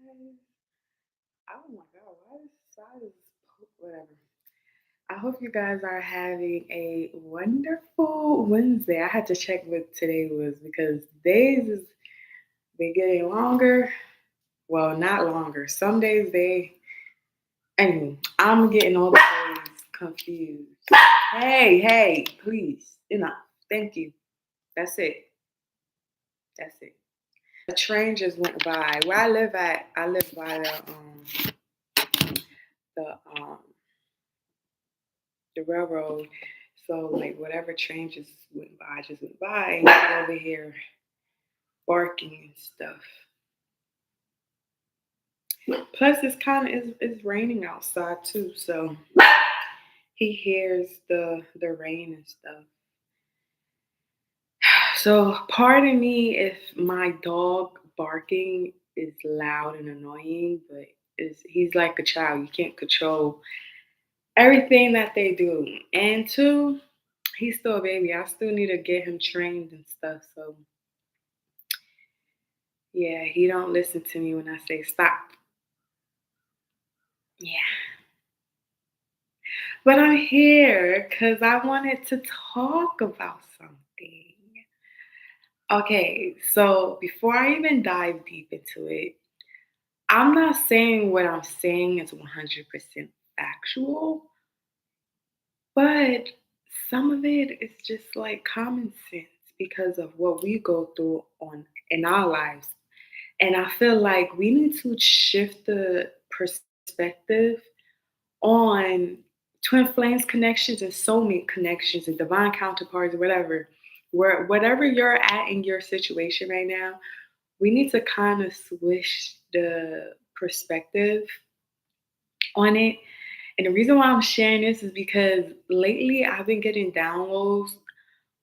Oh my god, why is whatever. I hope you guys are having a wonderful Wednesday. I had to check what today was because days is they getting longer. Well, not longer. Some days they anyway, I'm getting all the days confused. Hey, please. Enough. Thank you. That's it. That's it. A train just went by. Where I live at, I live by the the railroad. So like whatever train just went by, and he's over here barking and stuff. Plus, it's kind of it's raining outside too, so he hears the rain and stuff. So pardon me if my dog barking is loud and annoying, but he's like a child. You can't control everything that they do. And two, he's still a baby. I still need to get him trained and stuff. So yeah, he don't listen to me when I say stop. Yeah. But I'm here because I wanted to talk about something. Okay, so before I even dive deep into it, I'm not saying what I'm saying is 100% factual, but some of it is just like common sense because of what we go through on in our lives. And I feel like we need to shift the perspective on twin flames connections and soulmate connections and divine counterparts, whatever. Whatever you're at in your situation right now, we need to kind of switch the perspective on it. And the reason why I'm sharing this is because lately I've been getting downloads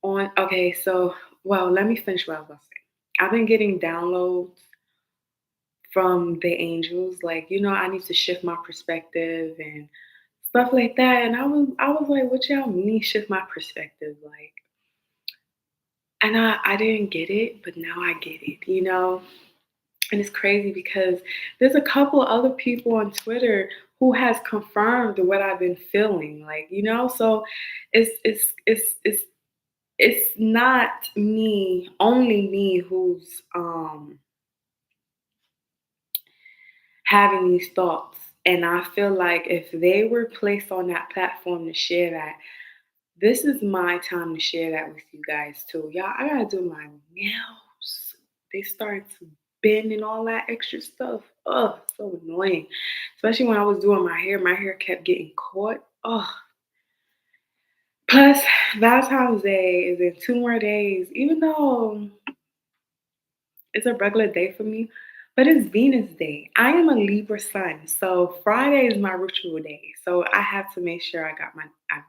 on. Okay, so, well, let me finish what I was going to say. I've been getting downloads from the angels, like, I need to shift my perspective and stuff like that. And I was like, what y'all mean shift my perspective? Like, and I didn't get it, but now I get it. And it's crazy because there's a couple other people on Twitter who has confirmed what I've been feeling, like, so it's not me, only me who's having these thoughts. And I feel like if they were placed on that platform to share that, this is my time to share that with you guys too. Y'all, I gotta do my nails. They started to bend and all that extra stuff. Ugh, so annoying. Especially when I was doing my hair kept getting caught. Ugh. Plus, Valentine's Day is in 2 more days, even though it's a regular day for me, but it's Venus Day. I am a Libra sun, so Friday is my ritual day. So I have to make sure I at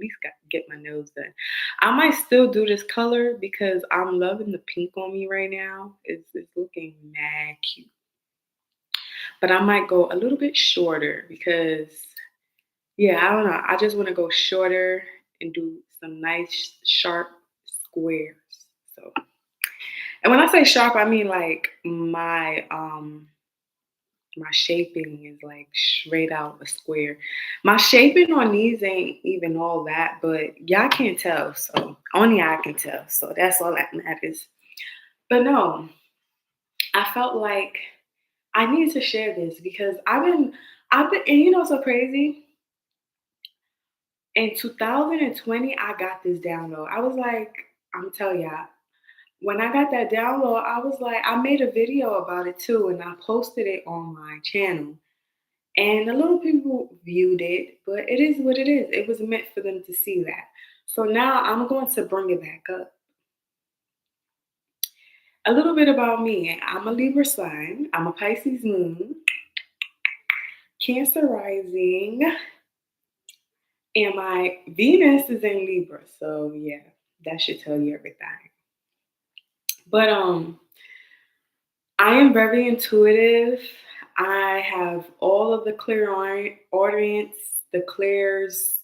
least got get my nails done. I might still do this color because I'm loving the pink on me right now. It's looking mad cute, but I might go a little bit shorter because yeah, I don't know. I just want to go shorter and do some nice sharp squares. So, and when I say sharp, I mean like my shaping is like straight out a square. My shaping on these ain't even all that, but y'all can't tell. So only I can tell. So that's all that matters. But no, I felt like I needed to share this because and so crazy. In 2020, I got this download. I was like, I'm telling y'all, when I got that download, I was like, I made a video about it too, and I posted it on my channel. And a little people viewed it, but it is what it is. It was meant for them to see that. So now I'm going to bring it back up. A little bit about me. I'm a Libra sign. I'm a Pisces moon, Cancer rising, and my Venus is in Libra. So yeah, that should tell you everything. But I am very intuitive. I have all of the audience, the clears,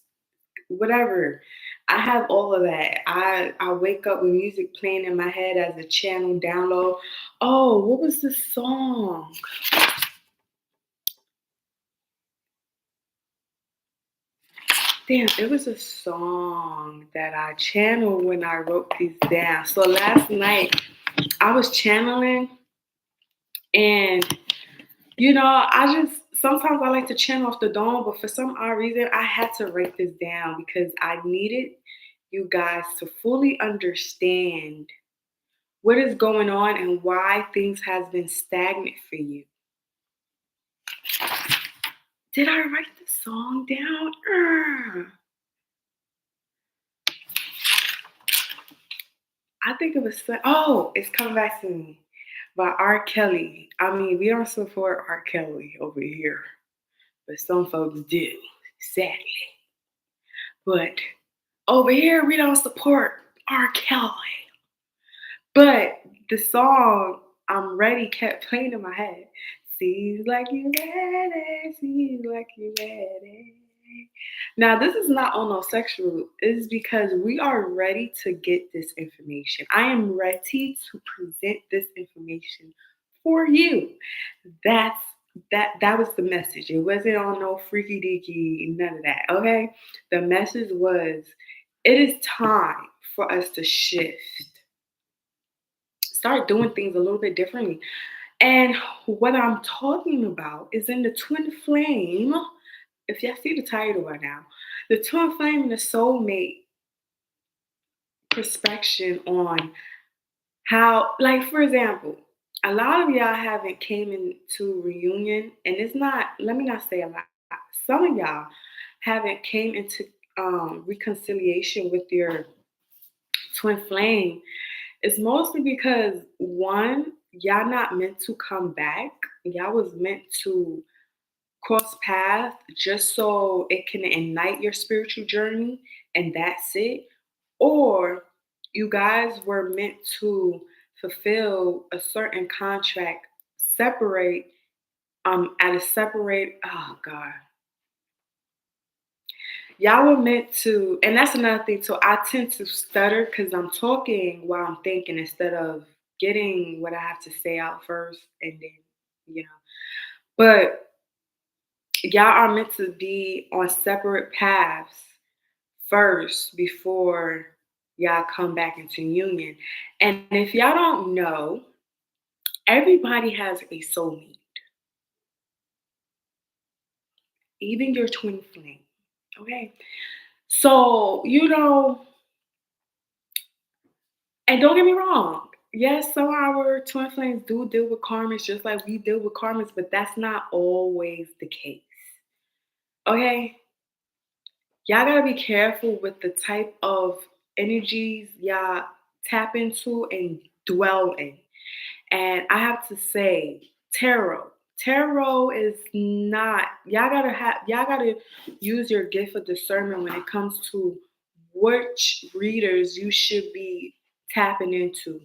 whatever. I have all of that. I wake up with music playing in my head as a channel download. Oh, what was the song? Damn, it was a song that I channeled when I wrote these down. So last night I was channeling, and I just sometimes I like to channel off the dome, but for some odd reason I had to write this down because I needed you guys to fully understand what is going on and why things has been stagnant for you. Did I write the song down? I think it was it's coming back to me by R. Kelly. I mean, we don't support R. Kelly over here, but some folks do, sadly. But over here, we don't support R. Kelly. But the song I'm Ready kept playing in my head. Seems like you ready, seems like you ready. Now, this is not on no sexual, it's because we are ready to get this information. I am ready to present this information for you. That's that was the message. It wasn't on no freaky deaky, none of that. Okay. The message was it is time for us to shift. Start doing things a little bit differently. And what I'm talking about is in the twin flame. If y'all see the title right now, the twin flame and the soulmate perspective on how, like for example, a lot of y'all haven't came into reunion, and it's not. Let me not say a lot. Some of y'all haven't came into reconciliation with your twin flame. It's mostly because one, y'all not meant to come back. Y'all was meant to cross paths just so it can ignite your spiritual journey, and that's it. Or you guys were meant to fulfill a certain contract, separate at a separate, oh god, y'all were meant to. And that's another thing, so I tend to stutter because I'm talking while I'm thinking instead of getting what I have to say out first, and then you know but y'all are meant to be on separate paths first before y'all come back into union. And if y'all don't know, everybody has a soulmate, even your twin flame. Okay. So, and don't get me wrong. Yes, some of our twin flames do deal with karmas just like we deal with karmas, but that's not always the case. Okay. Y'all gotta be careful with the type of energies y'all tap into and dwell in. And I have to say, tarot. Tarot is not, y'all gotta use your gift of discernment when it comes to which readers you should be tapping into.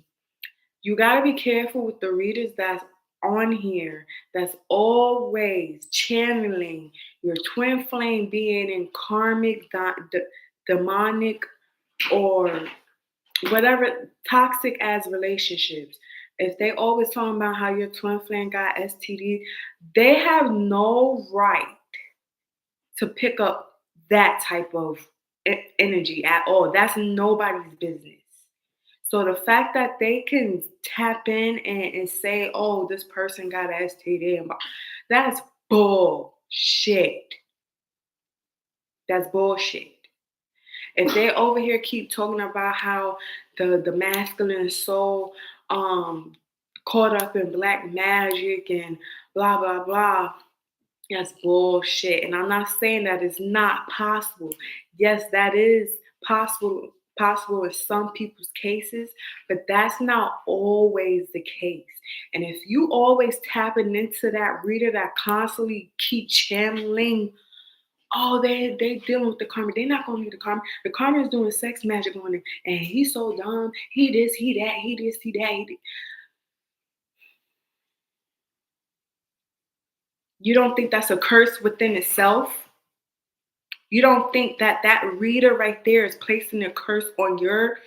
You gotta be careful with the readers that's on here that's always channeling your twin flame being in karmic, demonic, or whatever toxic as relationships. If they always talking about how your twin flame got STD, they have no right to pick up that type of energy at all. That's nobody's business. So the fact that they can tap in and say, "Oh, this person got an STD," that's bullshit. That's bullshit. If they over here keep talking about how the masculine soul caught up in black magic and blah blah blah, that's bullshit. And I'm not saying that it's not possible. Yes, that is possible in some people's cases, but that's not always the case. And if you always tapping into that reader that constantly keep channeling, oh, they dealing with the karma. They're not gonna need the karma. The karma is doing sex magic on him, and he's so dumb. He this, he that, he this, he that. You don't think that's a curse within itself? You don't think that that reader right there is placing a curse on your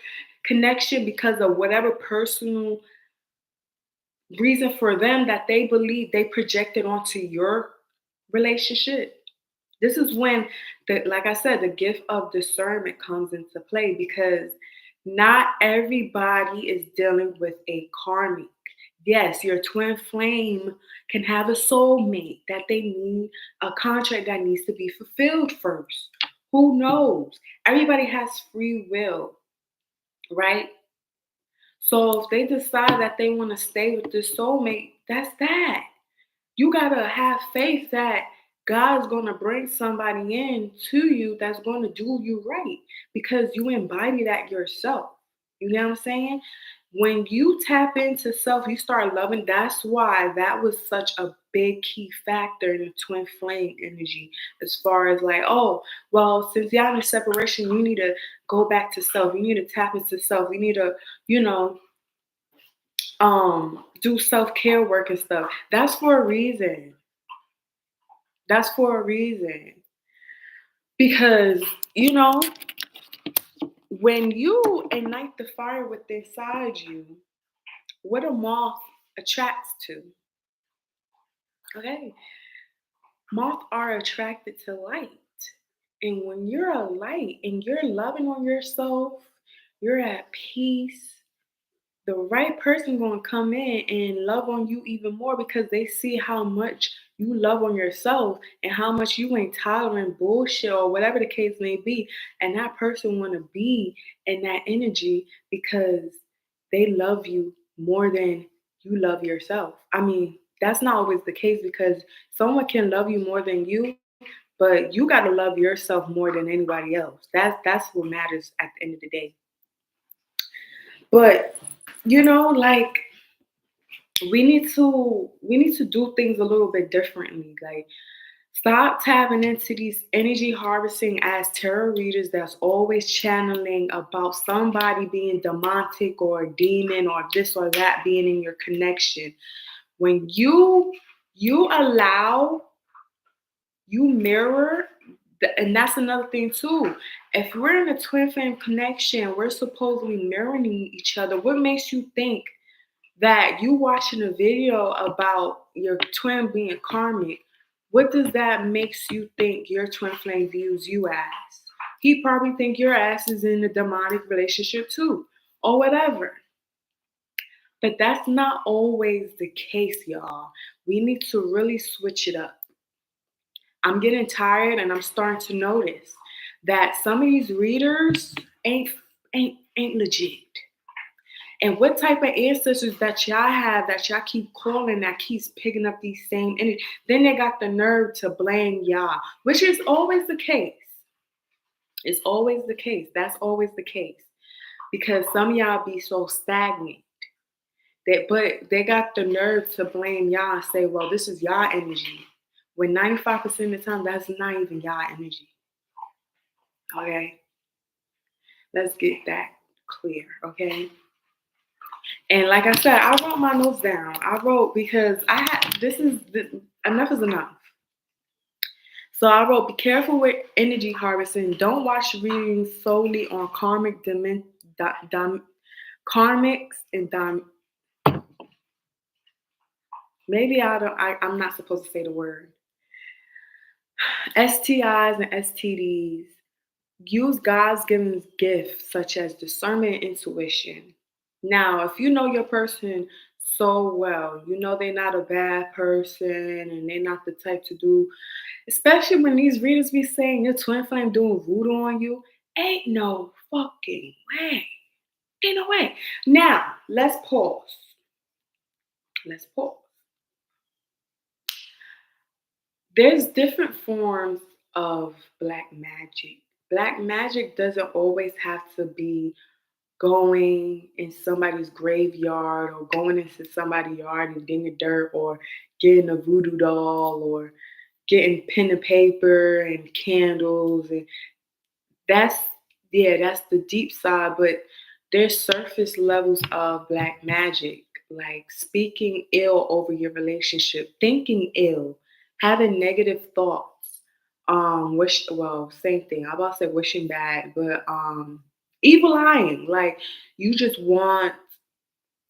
connection because of whatever personal reason for them that they believe they projected onto your relationship? This is when like I said, the gift of discernment comes into play because not everybody is dealing with a karmic. Yes, your twin flame can have a soulmate that they need a contract that needs to be fulfilled first. Who knows? Everybody has free will, right? So if they decide that they want to stay with this soulmate, that's that. You gotta have faith that God's gonna bring somebody in to you that's gonna do you right because you embody that yourself. You know what I'm saying? When you tap into self, you start loving. That's why that was such a big key factor in the twin flame energy. As far as like, oh, well, since y'all in separation, you need to go back to self. You need to tap into self. You need to, you know, do self-care work and stuff. That's for a reason. That's for a reason. Because, you know, when you ignite the fire within inside you, what a moth attracts to. Okay. Moths are attracted to light. And when you're a light and you're loving on yourself, you're at peace, the right person gonna come in and love on you even more because they see how much you love on yourself and how much you ain't tolerating bullshit or whatever the case may be. And that person wanna be in that energy because they love you more than you love yourself. I mean, that's not always the case because someone can love you more than you, but you gotta love yourself more than anybody else. That's what matters at the end of the day. But like we need to do things a little bit differently. Like stop tapping into these energy harvesting as tarot readers that's always channeling about somebody being demonic or a demon or this or that being in your connection. When you allow, you mirror, and that's another thing too. If we're in a twin flame connection, we're supposedly mirroring each other. What makes you think that you watching a video about your twin being karmic, what does that makes you think your twin flame views you as? He probably think your ass is in a demonic relationship too, or whatever. But that's not always the case, y'all. We need to really switch it up. I'm getting tired and I'm starting to notice that some of these readers ain't legit. And what type of ancestors that y'all have that y'all keep calling that keeps picking up these same energy? Then they got the nerve to blame y'all, which is always the case. It's always the case. That's always the case. Because some of y'all be so stagnant. But they got the nerve to blame y'all and say, well, this is y'all energy. When 95% of the time, that's not even y'all energy. Okay? Let's get that clear, okay? And like I said, I wrote my notes down. I wrote because enough is enough. So I wrote, be careful with energy harvesting. Don't watch readings solely on karmics and maybe I'm not supposed to say the word. STIs and STDs. Use God's given gifts such as discernment and intuition. Now, if you know your person so well, you know they're not a bad person and they're not the type to do, especially when these readers be saying your twin flame doing voodoo on you, ain't no fucking way. Ain't no way. Now, let's pause. Let's pause. There's different forms of black magic. Black magic doesn't always have to be going in somebody's graveyard or going into somebody's yard and digging dirt or getting a voodoo doll or getting pen and paper and candles. And that's that's the deep side, but there's surface levels of black magic, like speaking ill over your relationship, thinking ill, having negative thoughts, same thing. I'm about to say wishing bad, but evil eyeing. Like you just want,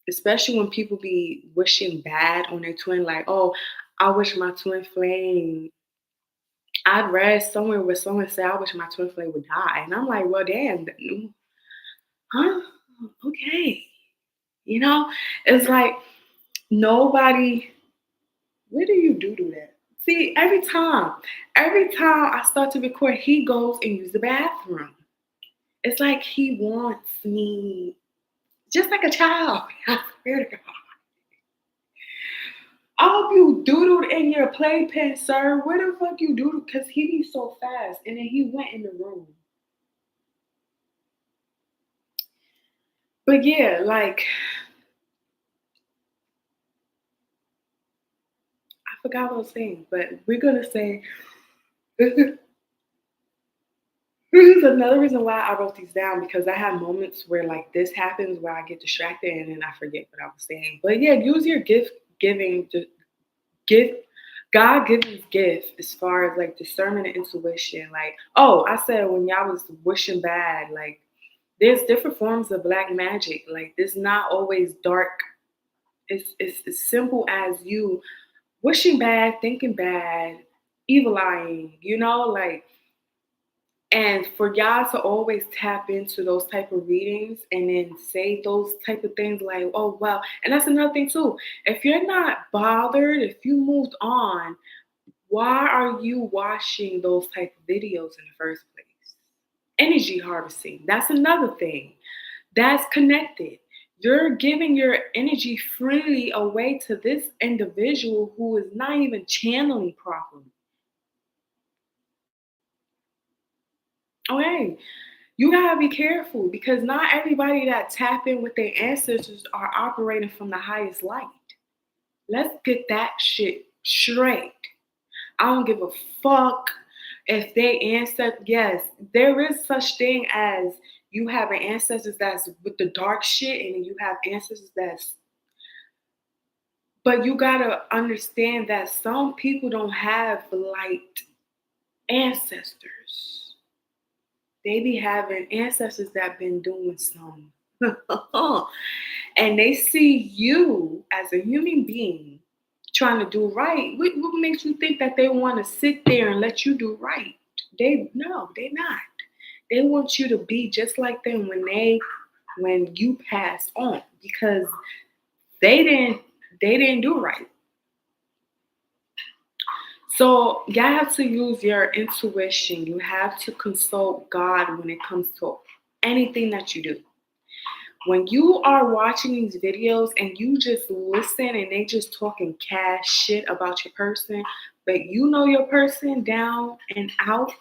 especially when people be wishing bad on their twin, like, oh, I wish my twin flame I read somewhere where someone said, "I wish my twin flame would die," and I'm like, "Well, damn, huh? Okay." You know, it's like nobody. What do you do to that? See, every time I start to record, he goes and use the bathroom. It's like he wants me, just like a child. I swear to God. I hope you doodled in your playpen, sir. Where the fuck you doodled? Cause he be so fast, and then he went in the room. But yeah, like I forgot what I was saying, but we're gonna say this is another reason why I wrote these down because I have moments where like this happens where I get distracted and then I forget what I was saying. But yeah, use your gift giving to give God given gift as far as like discernment and intuition. Like, oh, I said when y'all was wishing bad, like there's different forms of black magic. Like it's not always dark. It's as simple as you wishing bad, thinking bad, evil eyeing, like and for y'all to always tap into those type of readings and then say those type of things like, oh wow. And that's another thing too. If you're not bothered, if you moved on, why are you watching those type of videos in the first place? Energy harvesting. That's another thing. That's connected. You're giving your energy freely away to this individual who is not even channeling properly. Okay. You gotta be careful because not everybody that tap in with their ancestors are operating from the highest light. Let's get that shit straight. I don't give a fuck if they ancestors. Yes, there is such thing as you have an ancestors that's with the dark shit, and then you have ancestors that's. But you gotta understand that some people don't have light ancestors. They be having ancestors that been doing some. And they see you as a human being trying to do right. What makes you think that they want to sit there and let you do right? They're not. They want you to be just like them when you pass on because they didn't do right. So you have to use your intuition. You have to consult God when it comes to anything that you do. When you are watching these videos and you just listen and they just talking cash shit about your person, but you know your person down and out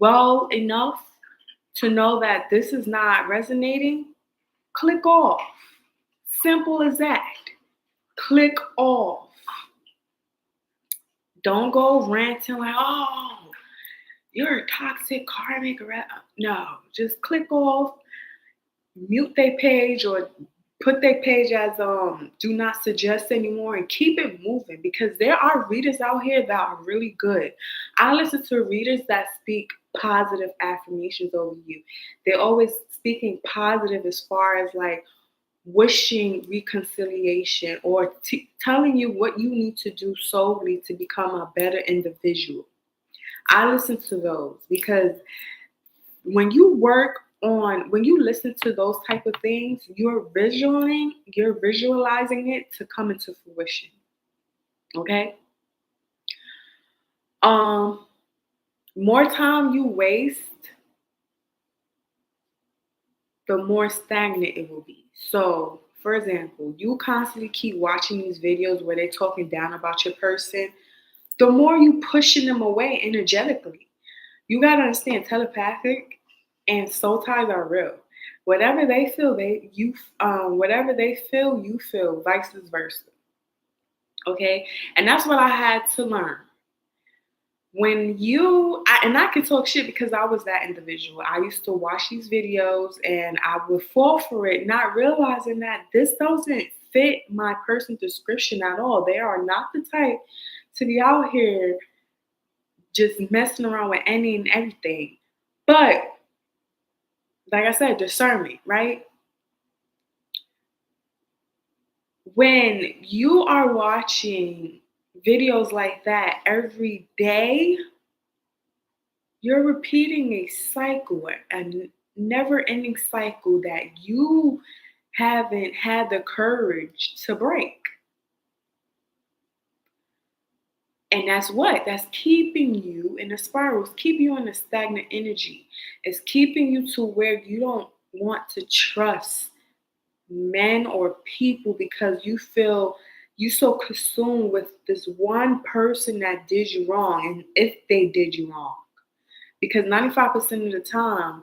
well enough to know that this is not resonating, click off. Simple as that. Click off. Don't go ranting like, oh, you're a toxic karmic. No, just click off, mute their page or put their page as do not suggest anymore and keep it moving because there are readers out here that are really good. I listen to readers that speak positive affirmations over you. They're always speaking positive as far as like wishing reconciliation or telling you what you need to do solely to become a better individual. I listen to those because when you listen to those type of things, you're visualizing it to come into fruition. Okay. Um, More time you waste, the more stagnant it will be. So, for example, you constantly keep watching these videos where they're talking down about your person, the more you pushing them away energetically. You gotta understand telepathic and soul ties are real. Whatever they feel, whatever they feel, you feel, vice versa. Okay, and that's what I had to learn. And I can talk shit because I was that individual. I used to watch these videos and I would fall for it, not realizing that this doesn't fit my person description at all. They are not the type to be out here just messing around with any and everything. But like I said, discernment, right? When you are watching videos like that every day, You're repeating a cycle, a never-ending cycle that you haven't had the courage to break. And that's what? That's keeping you in a spiral. It's keeping you in a stagnant energy. It's keeping you to where you don't want to trust men or people because you feel you so consumed with this one person that did you wrong and if they did you wrong. Because 95% of the time,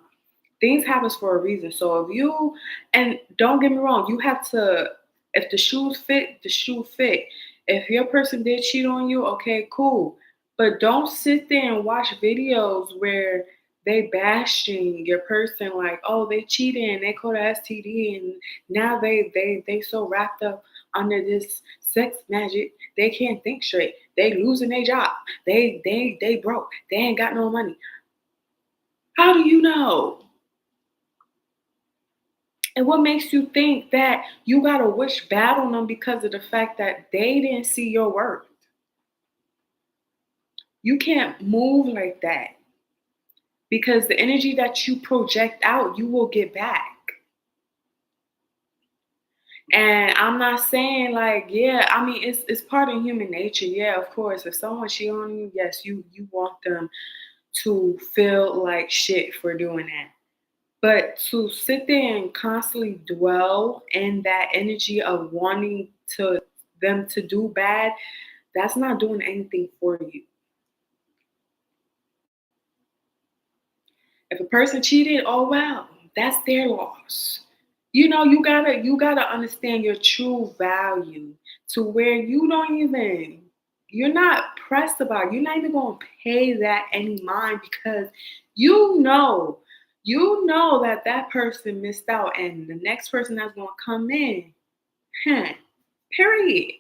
things happens for a reason. So if you, and don't get me wrong, you have to, if the shoes fit, the shoe fit. If your person did cheat on you, okay, cool. But don't sit there and watch videos where they bashing your person like, oh, they cheated and they caught a STD and now they so wrapped up under this sex magic they can't think straight. They losing their job. They broke. They ain't got no money. How do you know? And what makes you think that you gotta wish bad on them because of the fact that they didn't see your worth? You can't move like that because the energy that you project out, you will get back. And I'm not saying like, yeah, I mean it's part of human nature. Yeah, of course. If someone cheats on you, yes, you want them to feel like shit for doing that. But to sit there and constantly dwell in that energy of wanting to them to do bad, that's not doing anything for you. If a person cheated, oh well, that's their loss. You gotta understand your true value to where you're not pressed about it. You're not even gonna pay that any mind because you know that that person missed out and the next person that's gonna come in, huh, period.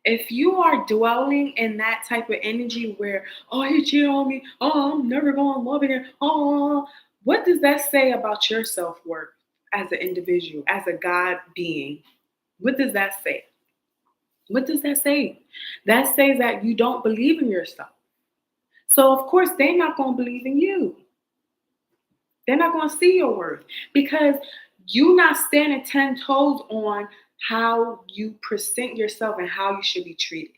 If you are dwelling in that type of energy where, oh, he cheated on me, oh, I'm never going to love again, oh, what does that say about your self worth as an individual, as a God being? What does that say? What does that say? That says that you don't believe in yourself. So, of course, they're not going to believe in you. They're not going to see your worth because you're not standing 10 toes on how you present yourself and how you should be treated.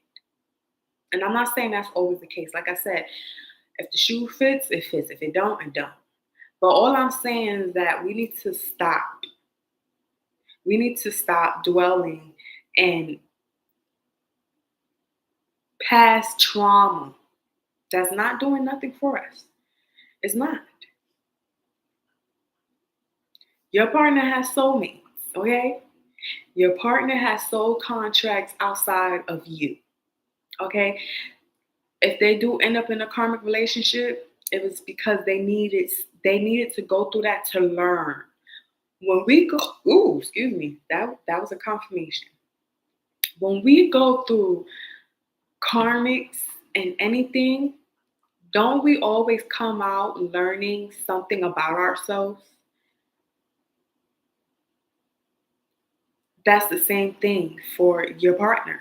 And I'm not saying that's always the case. Like I said, if the shoe fits, it fits. If it don't, it don't. But all I'm saying is that we need to stop. We need to stop dwelling in past trauma that's not doing nothing for us. It's not. Your partner has soulmates, okay? Your partner has soul contracts outside of you, okay? If they do end up in a karmic relationship, it was because they needed to go through that to learn. When we go, ooh, excuse me, that was a confirmation. When we go through karmics and anything, don't we always come out learning something about ourselves? That's the same thing for your partner.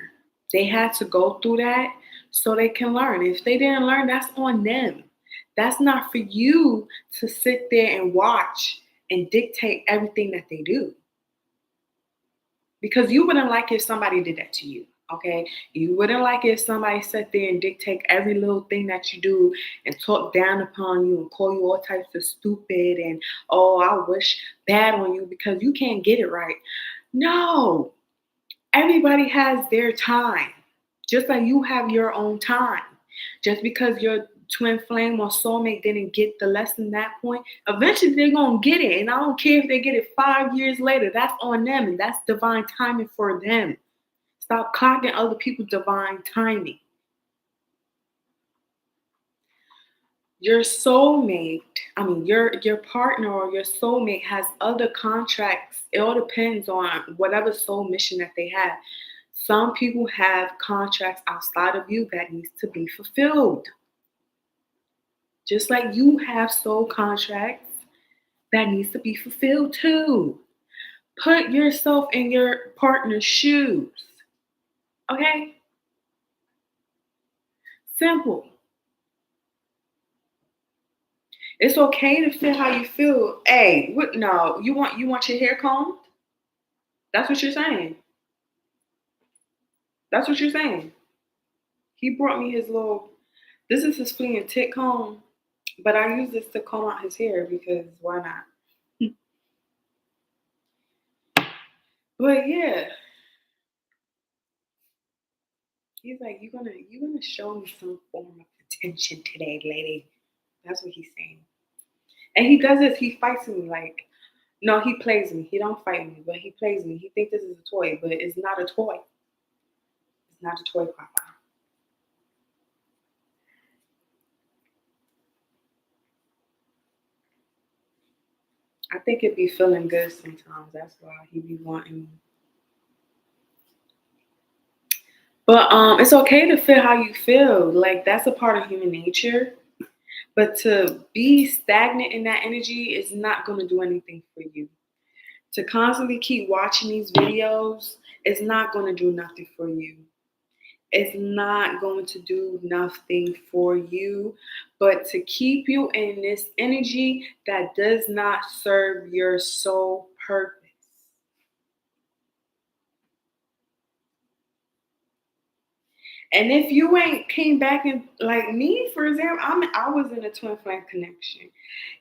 They had to go through that so they can learn. If they didn't learn, that's on them. That's not for you to sit there and watch and dictate everything that they do. Because you wouldn't like if somebody did that to you. Okay, you wouldn't like if somebody sat there and dictate every little thing that you do and talk down upon you and call you all types of stupid and oh, I wish bad on you because you can't get it right. No, everybody has their time, just like you have your own time. Just because your twin flame or soulmate didn't get the lesson at that point, eventually they're gonna get it. And I don't care if they get it 5 years later. That's on them, and that's divine timing for them. Stop clocking other people's divine timing. Your soulmate, I mean your partner or your soulmate has other contracts. It all depends on whatever soul mission that they have. Some people have contracts outside of you that needs to be fulfilled. Just like you have soul contracts that needs to be fulfilled too. Put yourself in your partner's shoes. Okay? Simple. It's okay to feel how you feel. Hey, what? No, you want your hair combed? That's what you're saying. That's what you're saying. He brought me his little. This is his flea and tick comb, but I use this to comb out his hair because why not? But yeah, he's like, you're gonna show me some form of attention today, lady. That's what he's saying. And he does this. He fights me like, no, he plays me. He don't fight me, but he plays me. He thinks this is a toy, but it's not a toy. It's not a toy, Papa. I think it be feeling good sometimes. That's why he be wanting me. But it's okay to feel how you feel. Like that's a part of human nature. But to be stagnant in that energy is not going to do anything for you. To constantly keep watching these videos is not going to do nothing for you. It's not going to do nothing for you, but to keep you in this energy that does not serve your soul purpose. And if you ain't came back and like me, for example, I was in a twin flame connection.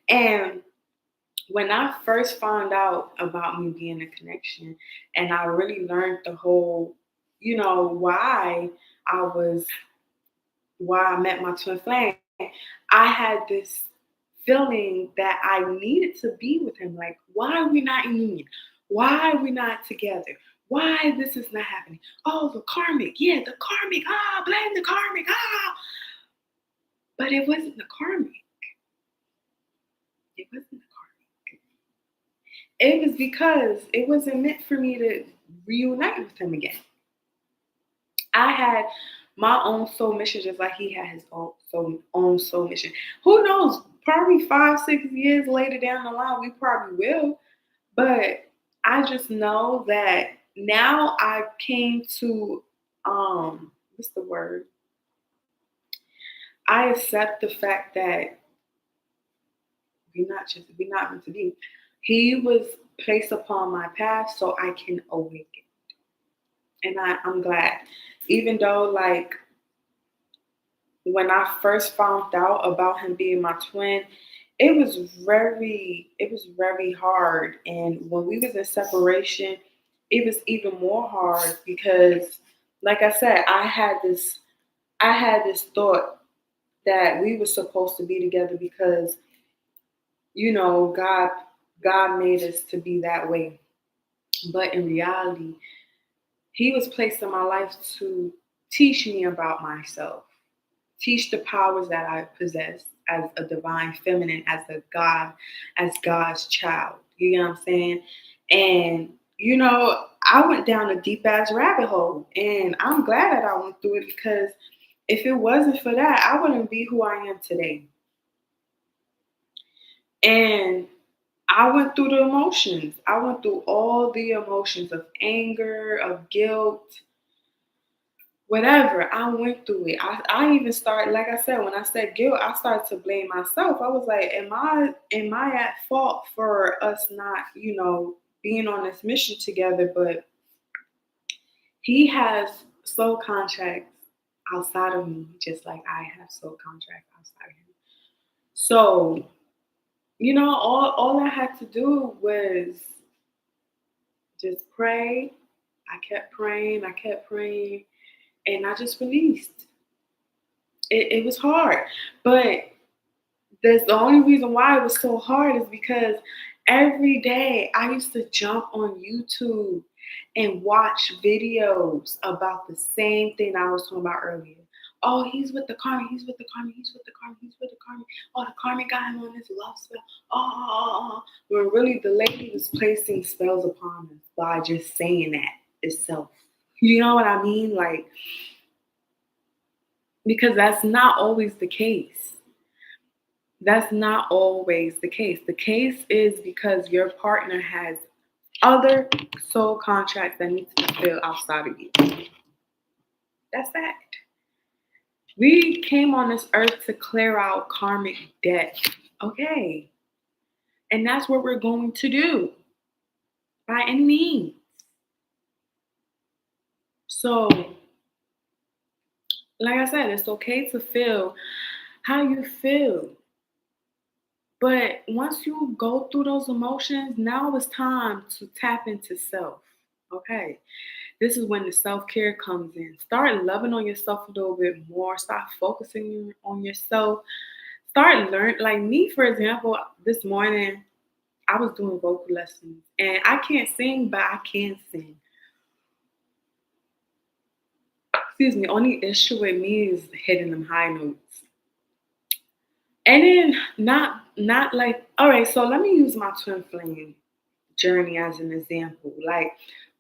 And when I first found out about me being a connection and I really learned the whole, I was why I met my twin flame, I had this feeling that I needed to be with him. Like, why are we not in union? Why are we not together? Why this is not happening? Oh, the karmic. Yeah, the karmic. Ah, blame the karmic. Ah. But it wasn't the karmic. It wasn't the karmic. It was because it wasn't meant for me to reunite with him again. I had my own soul mission, just like he had his own soul mission. Who knows? Probably 5, 6 years later down the line, we probably will. But I just know that now I came to what's the word? I accept the fact that we're not meant to be. He was placed upon my path so I can awaken. And I'm glad. Even though like when I first found out about him being my twin, it was very hard. And when we was in separation, it was even more hard because, like I said, I had this thought that we were supposed to be together because God made us to be that way. But in reality, He was placed in my life to teach me about myself, teach the powers that I possess as a divine feminine, as a God, as God's child. You know what I'm saying? And I went down a deep ass rabbit hole, and I'm glad that I went through it because if it wasn't for that, I wouldn't be who I am today. And I went through the emotions. I went through all the emotions of anger, of guilt, whatever. I went through it. I even started, like I said, when I said guilt, I started to blame myself. I was like, am I at fault for us not, being on this mission together? But he has soul contracts outside of me, just like I have soul contracts outside of him. So, all I had to do was just pray. I kept praying, and I just released. It was hard. But that's the only reason why it was so hard is because every day I used to jump on YouTube and watch videos about the same thing I was talking about earlier. Oh, he's with the karmic, he's with the karmic, he's with the karmic, he's with the karmic. Oh, the karmic got him on this love spell. Oh. When really the lady was placing spells upon us by just saying that itself. You know what I mean? Like, because that's not always the case. That's not always the case. The case is because your partner has other soul contracts that need to be fulfilled outside of you. That's that. We came on this earth to clear out karmic debt Okay. And that's what we're going to do by any means. So, like I said, it's okay to feel how you feel. But once you go through those emotions, now it's time to tap into self. Okay. This is when the self care comes in. Start loving on yourself a little bit more. Start focusing on yourself. Start learn like me, for example, this morning I was doing vocal lessons and I can't sing, but I can sing. Excuse me, only issue with me is hitting them high notes. And then not like, all right, so let me use my twin flame journey as an example. Like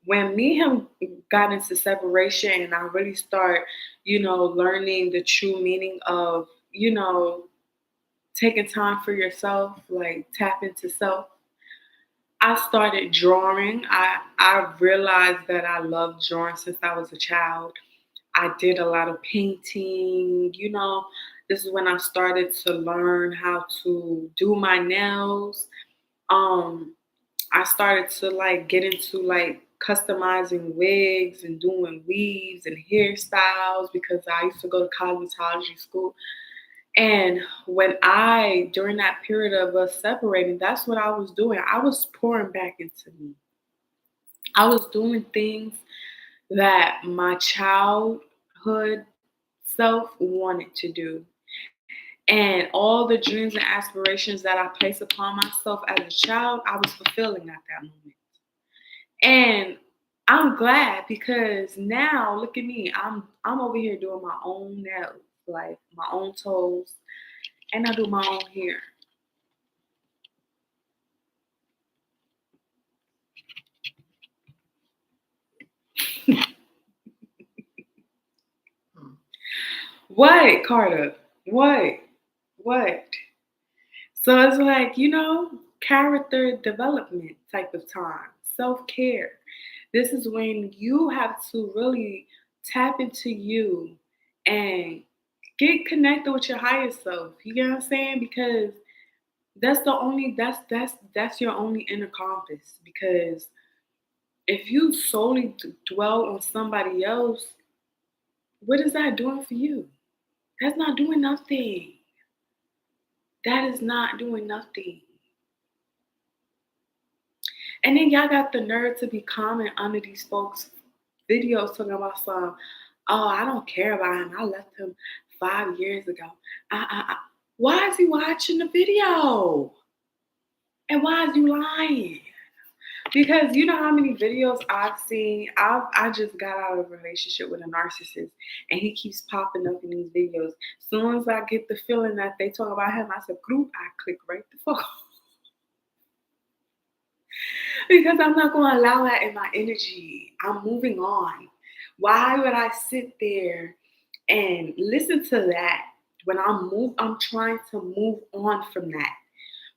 when me and him got into separation and I really start, learning the true meaning of, taking time for yourself, like tap into self. I started drawing. I realized that I loved drawing since I was a child. I did a lot of painting, This is when I started to learn how to do my nails. Um, I started to like get into like customizing wigs and doing weaves and hairstyles because I used to go to cosmetology school. And during that period of us separating, that's what I was doing. I was pouring back into me. I was doing things that my childhood self wanted to do. And all the dreams and aspirations that I placed upon myself as a child, I was fulfilling at that moment. And I'm glad because now look at me. I'm over here doing my own nails, like my own toes, and I do my own hair. What, Carter? What? What? So it's like, character development type of time, self care. This is when you have to really tap into you and get connected with your higher self. You get what I'm saying? Because that's your only inner compass. Because if you solely dwell on somebody else, what is that doing for you? That's not doing nothing. That is not doing nothing. And then y'all got the nerve to be commenting under these folks' videos talking about some, oh, I don't care about him. I left him 5 years ago. Why is he watching the video? And why is you lying? Because you know how many videos I've seen. I just got out of a relationship with a narcissist, and he keeps popping up in these videos. Soon as I get the feeling that they talk about him, I said, "Group," I click right the fuck off. Because I'm not going to allow that in my energy. I'm moving on. Why would I sit there and listen to that when I'm trying to move on from that?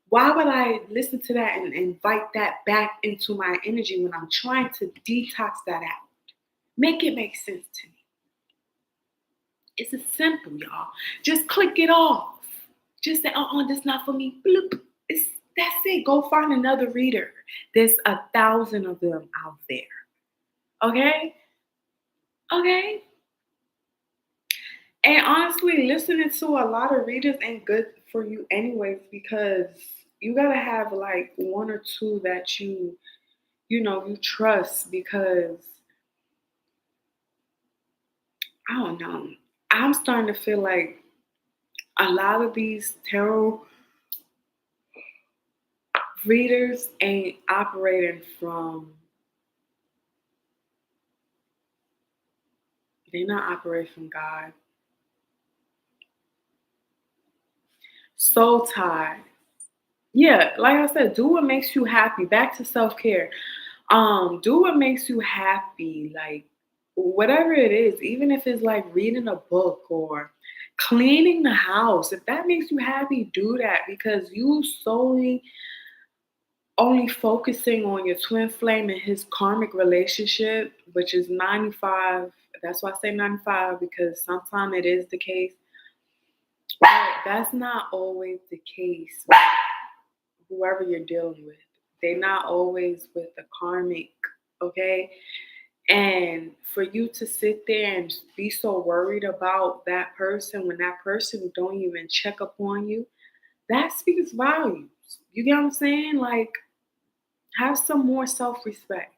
Why would I listen to that and invite that back into my energy when I'm trying to detox that out? Make it make sense to me. It's as simple, y'all. Just click it off. Just say, this not for me. Bloop. That's it. Go find another reader. There's 1,000 of them out there. Okay? Okay? And honestly, listening to a lot of readers ain't good for you anyways because you gotta have like one or two that you trust because I don't know. I'm starting to feel like a lot of these tarot readers ain't operating from they're not operating from God. Soul tie. Yeah, like I said, do what makes you happy. Back to self-care. Do what makes you happy. Like whatever it is, even if it's like reading a book or cleaning the house. If that makes you happy, do that because you solely only focusing on your twin flame and his karmic relationship, which is 95. That's why I say 95 because sometimes it is the case. But that's not always the case with whoever you're dealing with. They're not always with a karmic, okay? And for you to sit there and be so worried about that person when that person don't even check up on you, that speaks volumes. You get what I'm saying? Like, have some more self respect.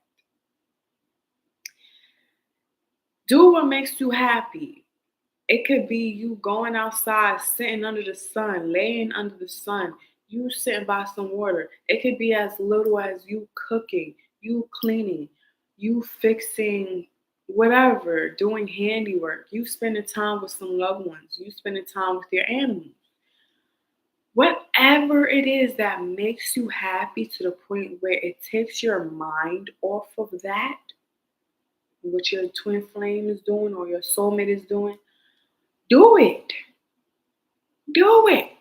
Do what makes you happy. It could be you going outside, sitting under the sun, laying under the sun, you sitting by some water. It could be as little as you cooking, you cleaning, you fixing whatever, doing handiwork, you spending time with some loved ones, you spending time with your animals. Whatever it is that makes you happy to the point where it takes your mind off of that, what your twin flame is doing or your soulmate is doing, do it. Do it.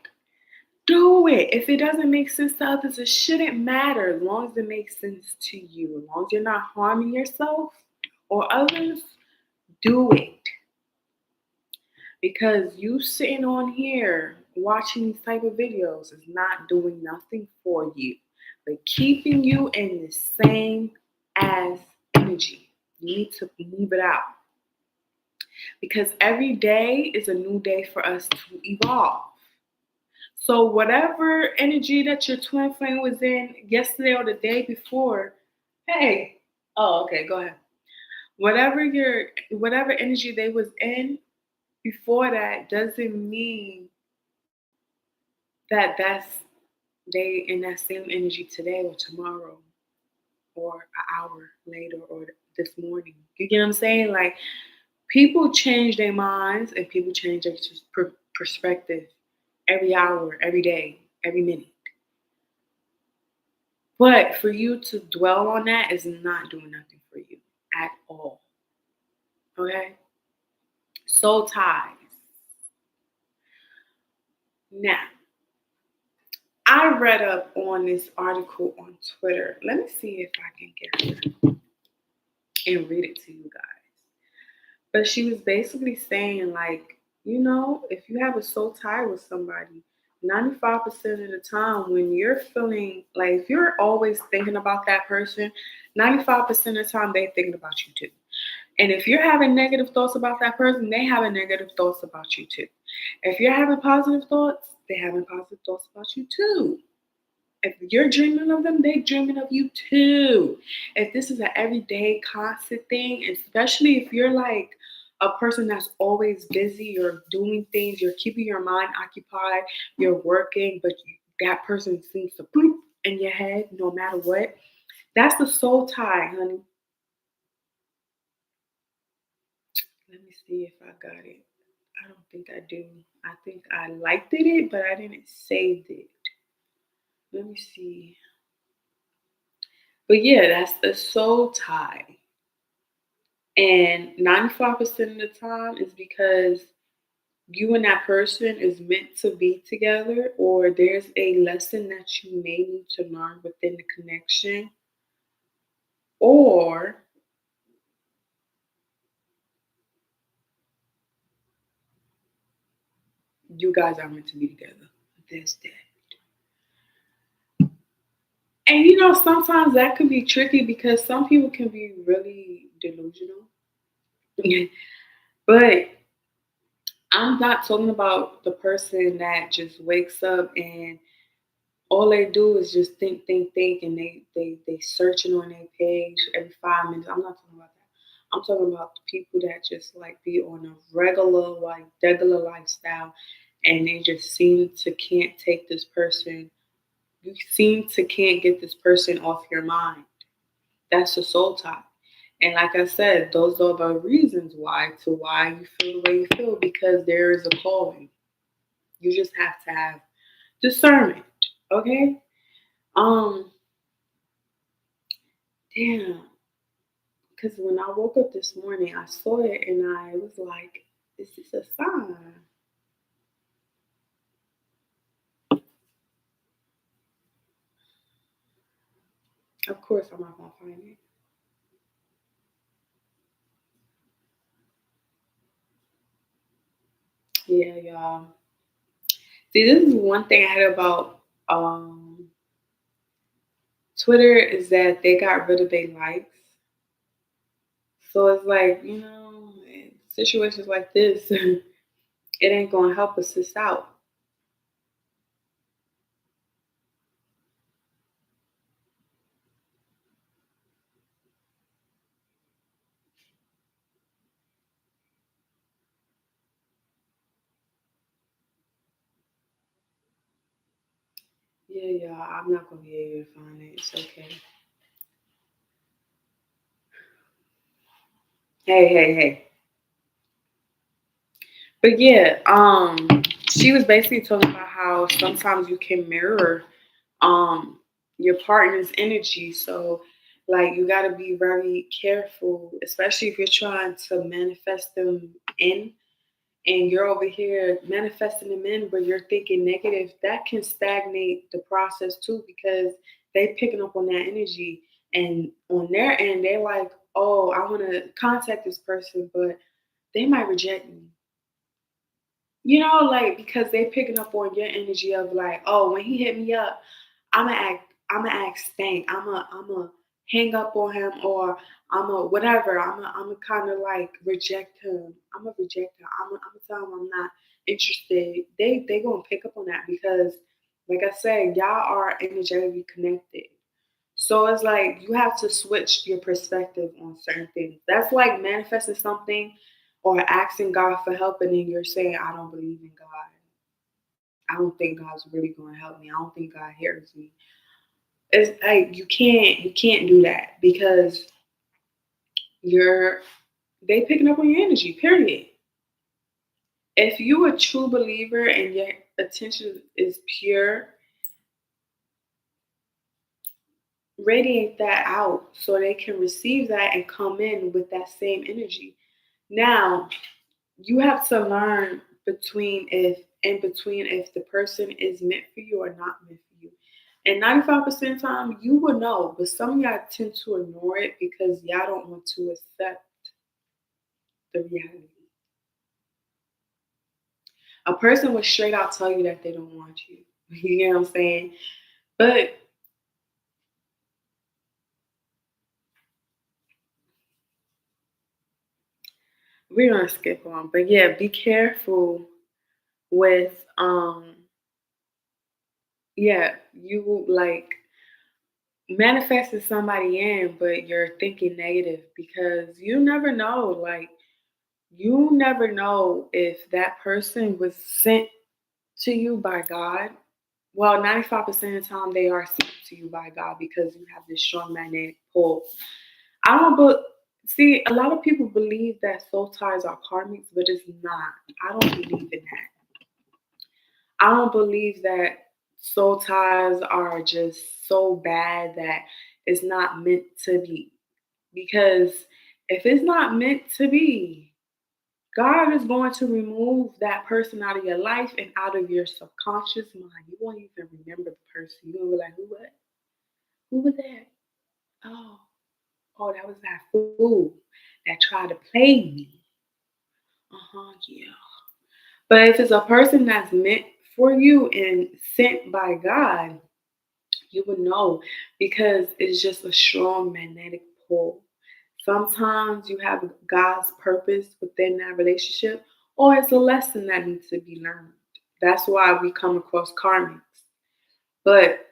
Do it. If it doesn't make sense to others, it shouldn't matter as long as it makes sense to you. As long as you're not harming yourself or others, do it. Because you sitting on here watching these type of videos is not doing nothing for you, but keeping you in the same as energy. You need to move it out. Because every day is a new day for us to evolve. So whatever energy that your twin flame was in yesterday or the day before, hey, oh, okay, go ahead. Whatever energy they was in before that doesn't mean that that's they in that same energy today or tomorrow or an hour later or this morning. You get what I'm saying? Like, people change their minds and people change their perspective every hour, every day, every minute. But for you to dwell on that is not doing nothing for you at all. Okay? Soul ties. Now, I read up on this article on Twitter. Let me see if I can get it and read it to you guys. But she was basically saying, like, if you have a soul tie with somebody, 95% of the time when you're feeling like if you're always thinking about that person, 95% of the time they're thinking about you too. And if you're having negative thoughts about that person, they having negative thoughts about you too. If you're having positive thoughts, they having positive thoughts about you too. If you're dreaming of them, they're dreaming of you too. If this is an everyday constant thing, especially if you're like a person that's always busy, you're doing things, you're keeping your mind occupied, you're working, but that person seems to bloop in your head no matter what. That's the soul tie, honey. Let me see if I got it. I don't think I do. I think I liked it, but I didn't save it. Let me see. But yeah, that's the soul tie. And 95% of the time is because you and that person is meant to be together, or there's a lesson that you may need to learn within the connection, or you guys are meant to be together. That's that. And sometimes that can be tricky because some people can be really delusional. But I'm not talking about the person that just wakes up and all they do is just think, and they searching on their page every 5 minutes. I'm not talking about that. I'm talking about the people that just like be on a regular lifestyle, and they just seem to can't take this person. You seem to can't get this person off your mind. That's a soul tie. And like I said, those are the reasons why you feel the way you feel because there is a calling. You just have to have discernment. Okay? Um, damn. Because when I woke up this morning, I saw it and I was like, is this a sign? Of course, I'm not gonna find it. Yeah, y'all. See, this is one thing I heard about Twitter is that they got rid of their likes. So it's like, in situations like this, it ain't gonna help assist out. Yeah, yeah, I'm not gonna be able to find it. It's okay. Hey, hey, hey. But yeah, she was basically talking about how sometimes you can mirror um your partner's energy. So like you gotta be very careful, especially if you're trying to manifest them in and you're over here manifesting them in but you're thinking negative, that can stagnate the process too because they picking up on that energy and on their end they're like, oh, I wanna contact this person, but they might reject me. Like because they picking up on your energy of like, oh, when he hit me up, I'ma act stank. I'ma hang up on him or I'ma whatever. I'ma kind of like reject him. I'ma reject him. I'ma tell him I'm not interested. They gonna pick up on that because, like I said, y'all are energetically connected. So it's like you have to switch your perspective on certain things. That's like manifesting something or asking God for help, and then you're saying, I don't believe in God. I don't think God's really going to help me. I don't think God hears me. It's like you can't do that because you're they picking up on your energy. Period. If you a true believer and your attention is pure, radiate that out so they can receive that and come in with that same energy. Now, you have to learn between if the person is meant for you or not meant for you. And 95% of the time you will know, but some of y'all tend to ignore it because y'all don't want to accept the reality. A person will straight out tell you that they don't want you. You know what I'm saying? But we're gonna skip on. But yeah, be careful with yeah, you like manifesting somebody in, but you're thinking negative because you never know. Like, you never know if that person was sent to you by God. Well, 95% of the time they are sent to you by God because you have this strong magnetic pull. I don't but see a lot of people believe that soul ties are karmics, but it's not. I don't believe in that. I don't believe that soul ties are just so bad that it's not meant to be. Because if it's not meant to be, God is going to remove that person out of your life and out of your subconscious mind. You won't even remember the person. You're gonna be like, who what? Who was that? Oh, oh, that was that fool that tried to play me. Uh-huh, yeah. But if it's a person that's meant for you and sent by God, you would know because it's just a strong magnetic pull. Sometimes you have God's purpose within that relationship, or it's a lesson that needs to be learned. That's why we come across karmics. But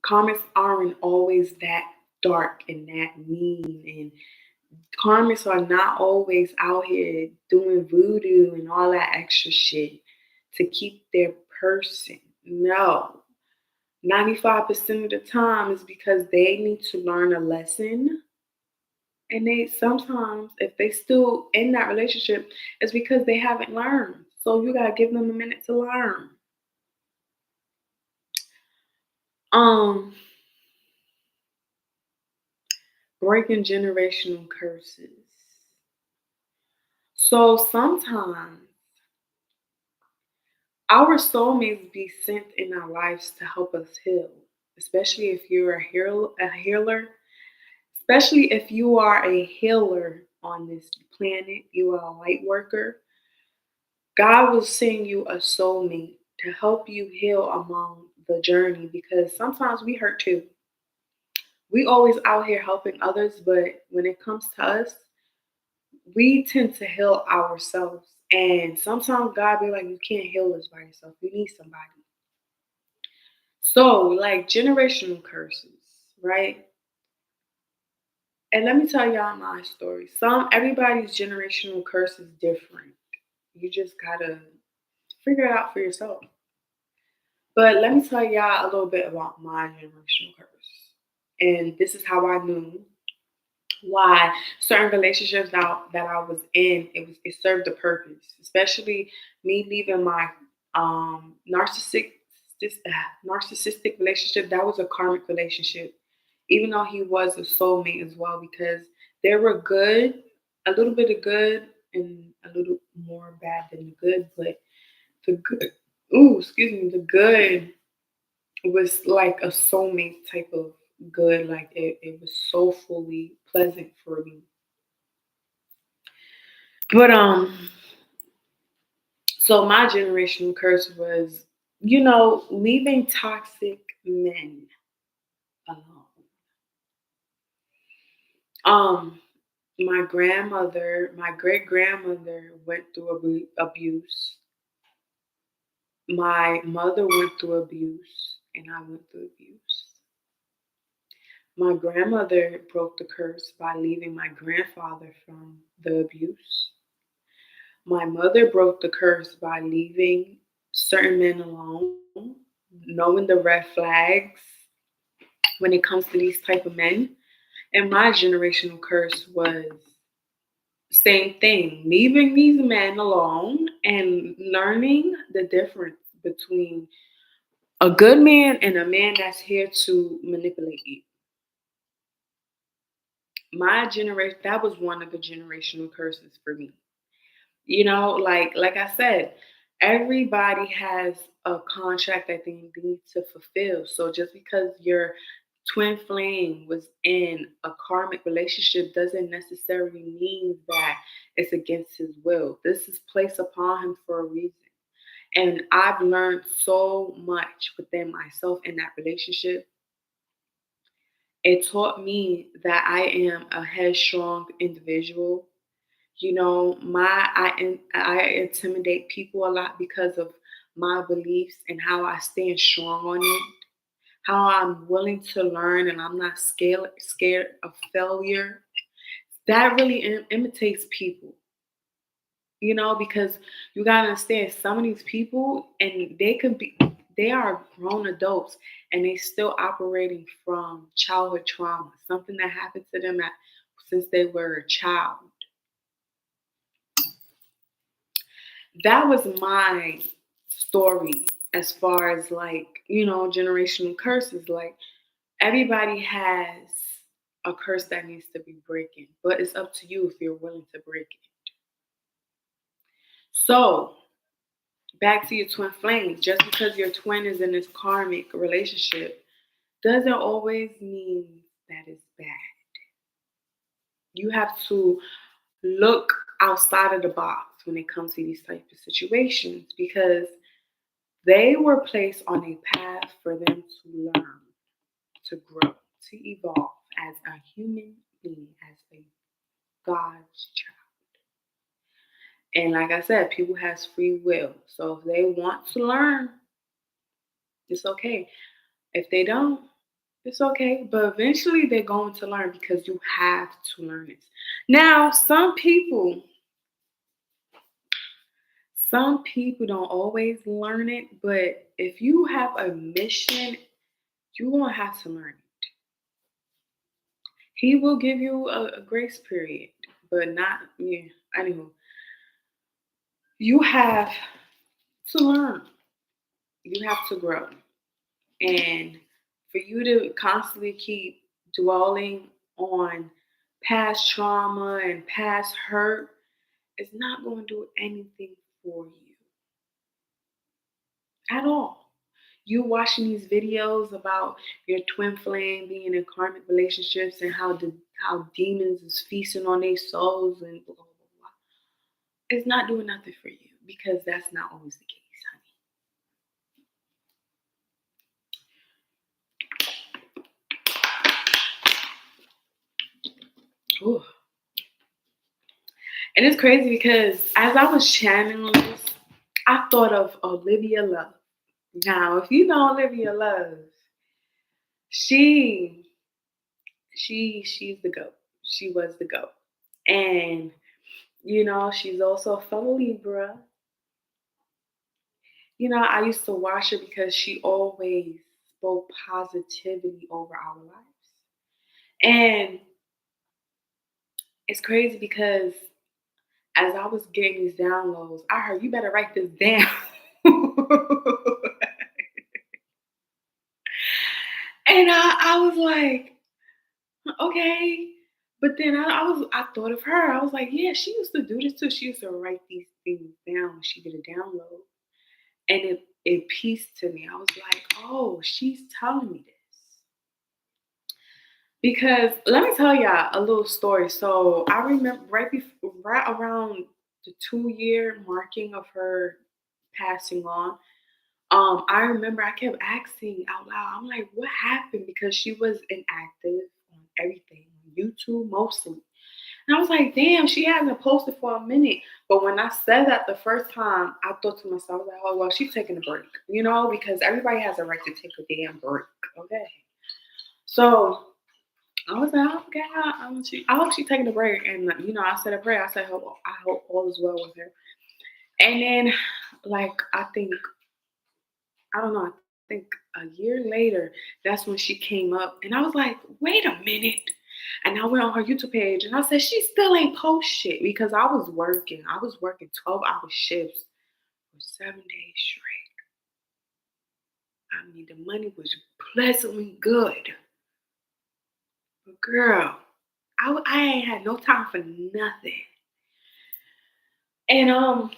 karmics aren't always that dark and that mean. And karmics are not always out here doing voodoo and all that extra shit to keep their person. No, 95% of the time is because they need to learn a lesson. And they sometimes, if they still in that relationship, it's because they haven't learned. So you gotta give them a minute to learn. Um, breaking generational curses. So sometimes our soulmates be sent in our lives to help us heal, especially if you're a healer. Especially if you are a healer on this planet, you are a light worker. God will send you a soulmate to help you heal along the journey because sometimes we hurt too. We always out here helping others, but when it comes to us, we tend to heal ourselves. And sometimes God be like, you can't heal this by yourself. You need somebody. So, like generational curses, right? And let me tell y'all my story. Everybody's generational curse is different. You just gotta figure it out for yourself. But let me tell y'all a little bit about my generational curse. And this is how I knew why certain relationships that I was in, it served a purpose. Especially me leaving my narcissistic this narcissistic relationship. That was a karmic relationship, even though he was a soulmate as well, because there were good, a little bit of good and a little more bad than the good, but the good, ooh, excuse me, the good was like a soulmate type of good. Like it was soulfully pleasant for me. But so my generational curse was, leaving toxic men alone. Um, my grandmother, my great grandmother went through abuse. My mother went through abuse, and I went through abuse. My grandmother broke the curse by leaving my grandfather from the abuse. My mother broke the curse by leaving certain men alone, knowing the red flags when it comes to these type of men. And my generational curse was same thing, leaving these men alone and learning the difference between a good man and a man that's here to manipulate you. My generation, that was one of the generational curses for me. Like I said, everybody has a contract that they need to fulfill. So just because your twin flame was in a karmic relationship doesn't necessarily mean that it's against his will. This is placed upon him for a reason. And I've learned so much within myself in that relationship. It taught me that I am a headstrong individual. I intimidate people a lot because of my beliefs and how I stand strong on it, how I'm willing to learn and I'm not scared of failure. That really imitates people, because you gotta understand some of these people, and they are grown adults and they still operating from childhood trauma, something that happened to them since they were a child. That was my story as far as like, generational curses. Like everybody has a curse that needs to be breaking, but it's up to you if you're willing to break it. So back to your twin flame, just because your twin is in this karmic relationship doesn't always mean that it's bad. You have to look outside of the box when it comes to these type of situations because they were placed on a path for them to learn, to grow, to evolve as a human being, as a God's child. And like I said, people has free will. So if they want to learn, it's okay. If they don't, it's okay. But eventually they're going to learn because you have to learn it. Now, some people don't always learn it, but if you have a mission, you won't have to learn it. He will give you a grace period, but not yeah. Anywho, you have to learn. You have to grow, and for you to constantly keep dwelling on past trauma and past hurt is not going to do anything for you at all. You watching these videos about your twin flame being in karmic relationships and how demons is feasting on their souls and blah blah blah. It's not doing nothing for you because that's not always the case, honey. Ooh. And it's crazy because as I was channeling this, I thought of Olivia Love. Now, if you know Olivia Love, she she's the goat. She was the goat. And she's also a fellow Libra. I used to watch her because she always spoke positivity over our lives. And it's crazy because as I was getting these downloads, I heard you better write this down. And I was like, okay. But then I thought of her. I was like, yeah, she used to do this too. She used to write these things down when she get a download. And it pieced to me. I was like, oh, she's telling me this. Because let me tell y'all a little story. So I remember right around the 2 year marking of her passing on. I remember I kept asking out loud. I'm like, what happened? Because she was inactive on everything, YouTube mostly. And I was like, damn, she hasn't posted for a minute. But when I said that the first time, I thought to myself, I was like, oh well, she's taking a break, because everybody has a right to take a damn break. Okay. So I was like, okay, I hope she's taking a break. And I said a prayer. I said, I hope all is well with her. And then, like, I don't know, I think a year later, that's when she came up. And I was like, wait a minute. And I went on her YouTube page and I said, she still ain't post shit because I was working. I was working 12-hour shifts for 7 days straight. I mean, the money was pleasantly good. But girl, I ain't had no time for nothing. And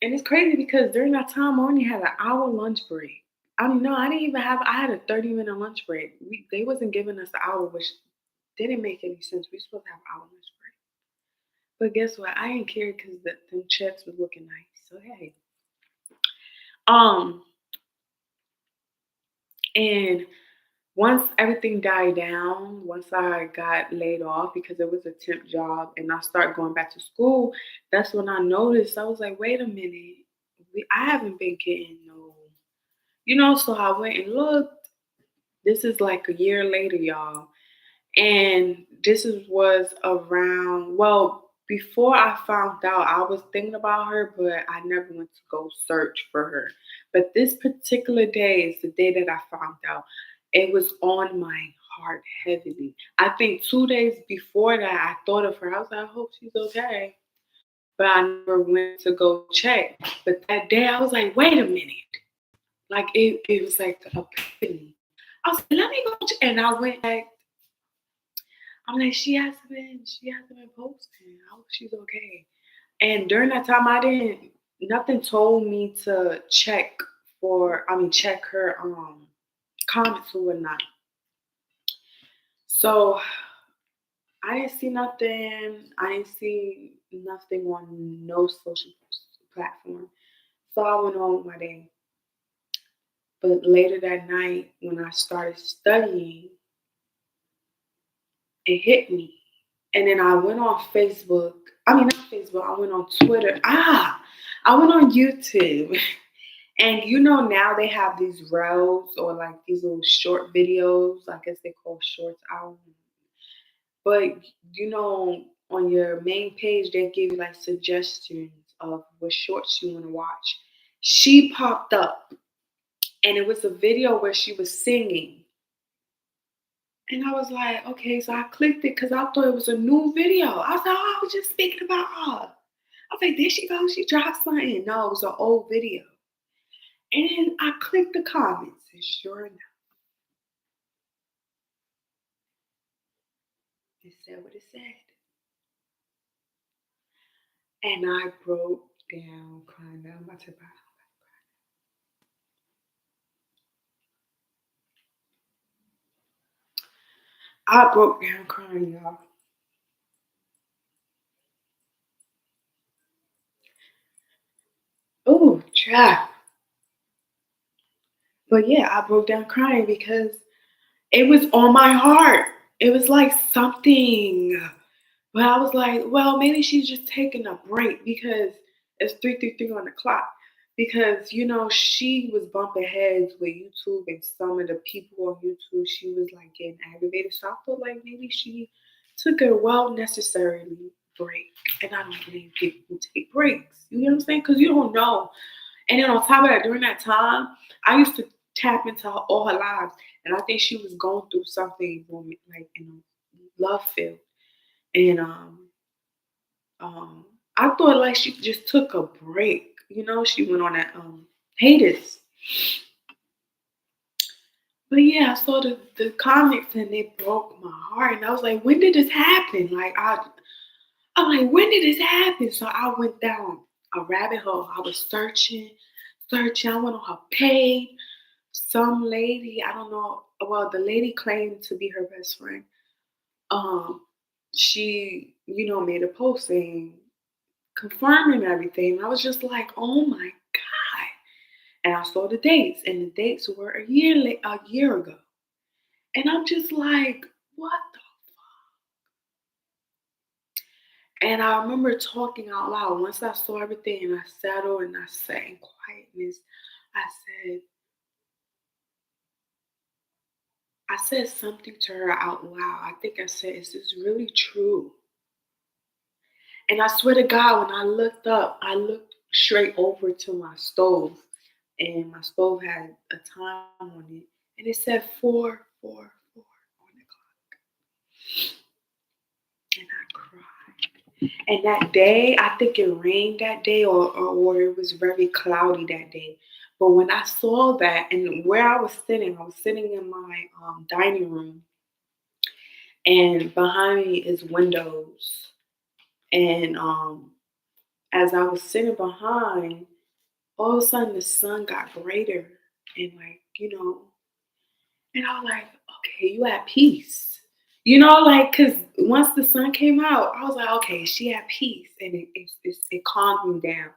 it's crazy because during that time I only had an hour lunch break. I mean, no, I didn't even have. I had a 30-minute lunch break. They wasn't giving us the hour, which didn't make any sense. We supposed to have hour lunch break. But guess what? I didn't care because them checks was looking nice. So hey, um, and once everything died down, once I got laid off because it was a temp job, and I started going back to school, that's when I noticed. I was like, wait a minute, I haven't been getting no. So I went and looked. This is like a year later, y'all. And was around, well, before I found out, I was thinking about her, but I never went to go search for her. But this particular day is the day that I found out. It was on my heart heavily. I think 2 days before that, I thought of her. I was like, I hope she's okay. But I never went to go check. But that day, I was like, wait a minute. Like it was like a epiphany. I was like, let me go. And I went back. I'm like, she hasn't been posting. I hope she's okay. And during that time, nothing told me to check her comments or whatnot. So I didn't see nothing. I didn't see nothing on no social platform. So I went on with my day. But later that night, when I started studying, it hit me. And then I went on Facebook. I mean, not Facebook. I went on Twitter. I went on YouTube. And now they have these reels or like these little short videos. I guess they call shorts. I don't know. But on your main page, they give you like suggestions of what shorts you want to watch. She popped up, and it was a video where she was singing. And I was like, okay, so I clicked it because I thought it was a new video. I was like, oh, I was just speaking about her. I was like, there she goes, she dropped something. No, it was an old video. And then I clicked the comments, and sure enough, it said what it said. And I broke down crying. I'm about to cry. I broke down crying, y'all. Oh, child. But yeah, I broke down crying because it was on my heart. It was like something. But I was like, well, maybe she's just taking a break because it's 3:33 on the clock. Because she was bumping heads with YouTube and some of the people on YouTube. She was like getting aggravated, so I felt like maybe she took a well necessarily break. And I don't believe people take breaks. You know what I'm saying? Because you don't know. And then on top of that, during that time, I used to tap into all her lives, and I think she was going through something like in a love field. And I thought like she just took a break. She went on that haters. But yeah, I saw the comments and it broke my heart. And I was like, when did this happen? I'm like, when did this happen? So I went down a rabbit hole. I was searching. I went on her page. Some lady, I don't know. Well, the lady claimed to be her best friend. Um, she, made a post saying confirming everything. I was just like, oh my God. And I saw the dates, and the dates were a year ago. And I'm just like, what the? And I remember talking out loud. Once I saw everything and I settled and I sat in quietness, I said, I said something to her out loud. I think I said, is this really true? And I swear to God, when I looked up, I looked straight over to my stove, and my stove had a time on it, and it said 4:44 on the clock, and I cried. And that day, I think it rained that day, or it was very cloudy that day. But when I saw that, and where I was sitting in my dining room, and behind me is windows, and as I was sitting behind, all of a sudden the sun got brighter and and I was like, okay, you at peace. Cause once the sun came out, I was like, okay, she at peace. And it calmed me down.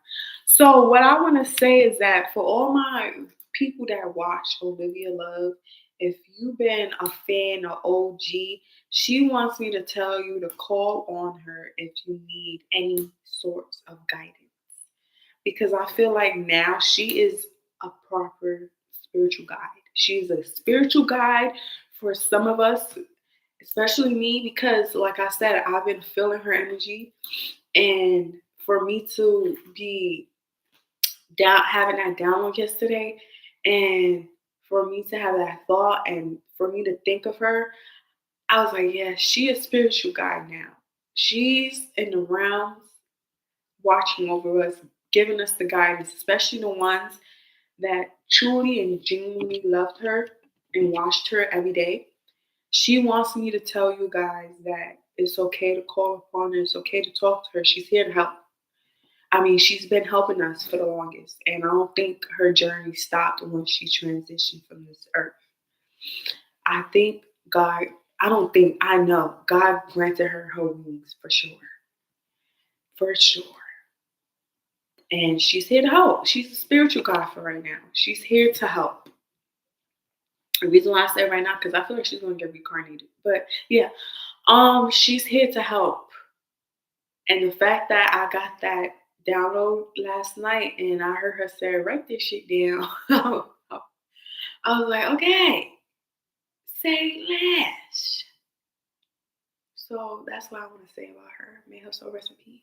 So what I want to say is that for all my people that watch Olivia Love, if you've been a fan or OG, she wants me to tell you to call on her if you need any sorts of guidance, because I feel like now she is a proper spiritual guide. She's a spiritual guide for some of us, especially me, because, like I said, I've been feeling her energy. And for me to be down, having that download yesterday, and for me to have that thought, and for me to think of her, I was like, yeah, she a spiritual guide now. She's in the realms watching over us, giving us the guidance, especially the ones that truly and genuinely loved her and watched her every day. She wants me to tell you guys that it's okay to call upon her, it's okay to talk to her. She's here to help. I mean, she's been helping us for the longest, and I don't think her journey stopped when she transitioned from this earth. I think God, I don't think, I know God granted her wings for sure. For sure. And she's here to help. She's a spiritual God for right now. She's here to help. The reason why I say right now, because I feel like she's gonna get reincarnated. But yeah, she's here to help. And the fact that I got that download last night and I heard her say, write this shit down. I was like, okay, say less. So that's what I want to say about her. May her soul rest in peace.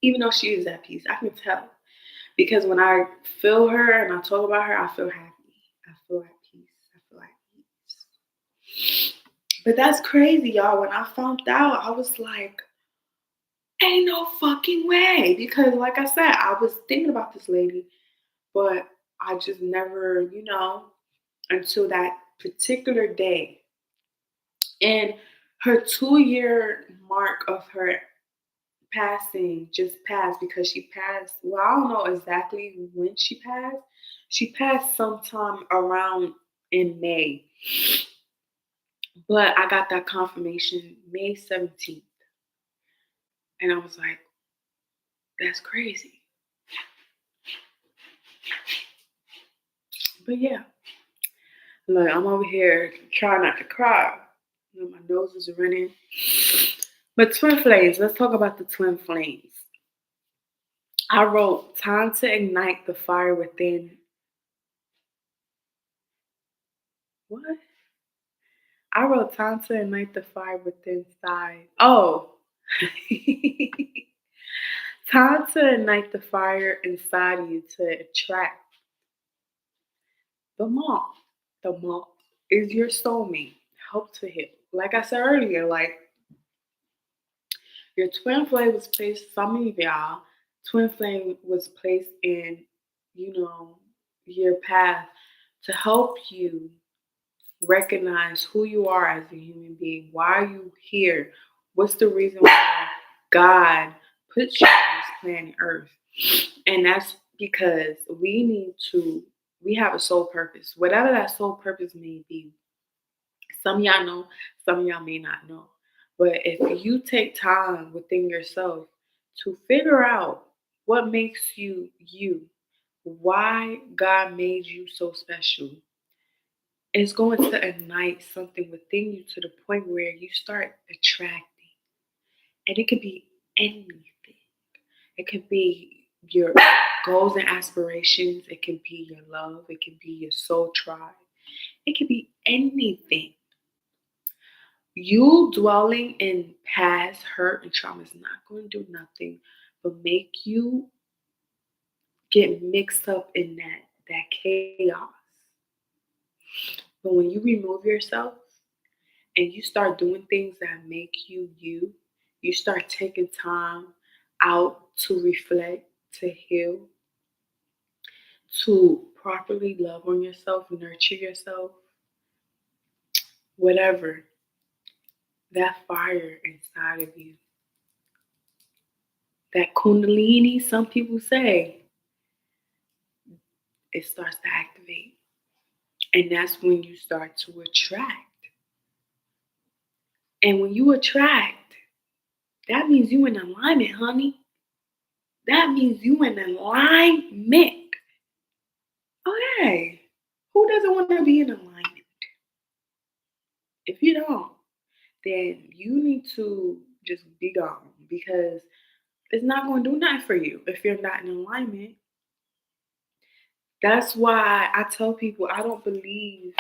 Even though she is at peace, I can tell. Because when I feel her and I talk about her, I feel happy. I feel at peace. I feel at peace. But that's crazy, y'all. When I found out, I was like, ain't no fucking way. Because, like I said, I was thinking about this lady, but I just never, until that particular day. And her 2-year mark of her passing just passed, because she passed. Well, I don't know exactly when she passed. She passed sometime around in May, but I got that confirmation May 17th. And I was like, that's crazy. But yeah, look, I'm over here trying not to cry. My nose is running. But twin flames, let's talk about the twin flames. I wrote time to ignite the fire within. What? I wrote time to ignite the fire within inside. Oh. Time to ignite the fire inside you to attract the mom. The mom is your soulmate. Help to heal. Like I said earlier, like your twin flame was placed, some of y'all, twin flame was placed in, you know, your path to help you recognize who you are as a human being. Why are you here? What's the reason why God put you on this planet Earth? And that's because we have a soul purpose. Whatever that soul purpose may be. Some of y'all know, some of y'all may not know. But if you take time within yourself to figure out what makes you you, why God made you so special, it's going to ignite something within you to the point where you start attracting. And it could be anything. It could be your goals and aspirations. It could be your love. It could be your soul tribe. It could be anything. You dwelling in past hurt and trauma is not going to do nothing but make you get mixed up in that chaos. But when you remove yourself and you start doing things that make you you, you start taking time out to reflect, to heal, to properly love on yourself, nurture yourself, whatever, that fire inside of you, that kundalini, some people say, it starts to activate. And that's when you start to attract. And when you attract, that means you in alignment, honey. That means you in alignment. Okay. Who doesn't want to be in alignment? If you don't, then you need to just be gone because it's not going to do nothing for you if you're not in alignment. That's why I tell people I don't believe